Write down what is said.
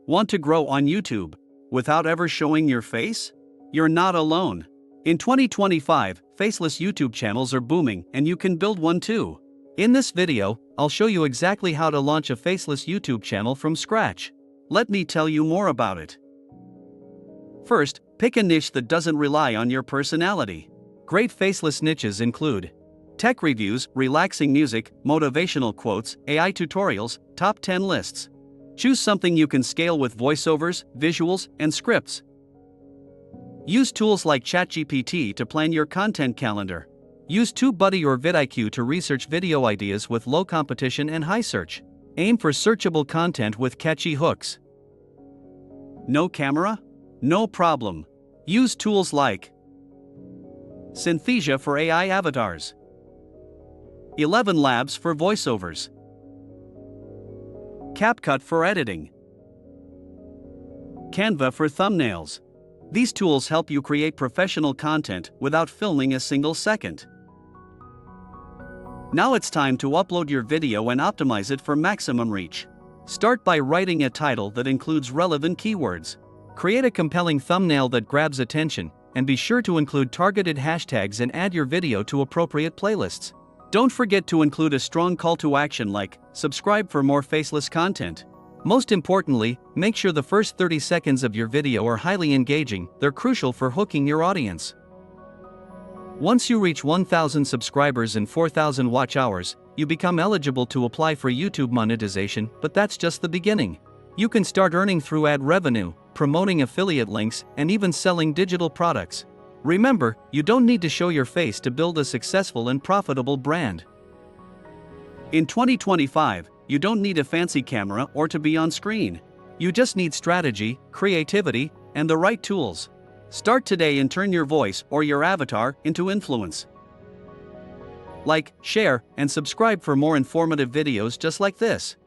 Want to grow on YouTube without ever showing your face? You're not alone. In 2025, faceless YouTube channels are booming, and you can build one too. In this video, I'll show you exactly how to launch a faceless YouTube channel from scratch. Let me tell you more about it. First, pick a niche that doesn't rely on your personality. Great faceless niches include tech reviews, relaxing music, motivational quotes, AI tutorials, top 10 lists. Choose something you can scale with voiceovers, visuals, and scripts. Use tools like ChatGPT to plan your content calendar. Use TubeBuddy or vidIQ to research video ideas with low competition and high search. Aim for searchable content with catchy hooks. No camera? No problem. Use tools like Synthesia for AI avatars, 11 Labs for voiceovers, CapCut for editing, Canva for thumbnails. These tools help you create professional content without filming a single second. Now it's time to upload your video and optimize it for maximum reach. Start by writing a title that includes relevant keywords. Create a compelling thumbnail that grabs attention, and be sure to include targeted hashtags and add your video to appropriate playlists. Don't forget to include a strong call to action like, subscribe for more faceless content. Most importantly, make sure the first 30 seconds of your video are highly engaging. They're crucial for hooking your audience. Once you reach 1,000 subscribers and 4,000 watch hours, you become eligible to apply for YouTube monetization, but that's just the beginning. You can start earning through ad revenue, promoting affiliate links, and even selling digital products. Remember, you don't need to show your face to build a successful and profitable brand. In 2025, you don't need a fancy camera or to be on screen. You just need strategy, creativity, and the right tools. Start today and turn your voice or your avatar into influence. Like, share, and subscribe for more informative videos just like this.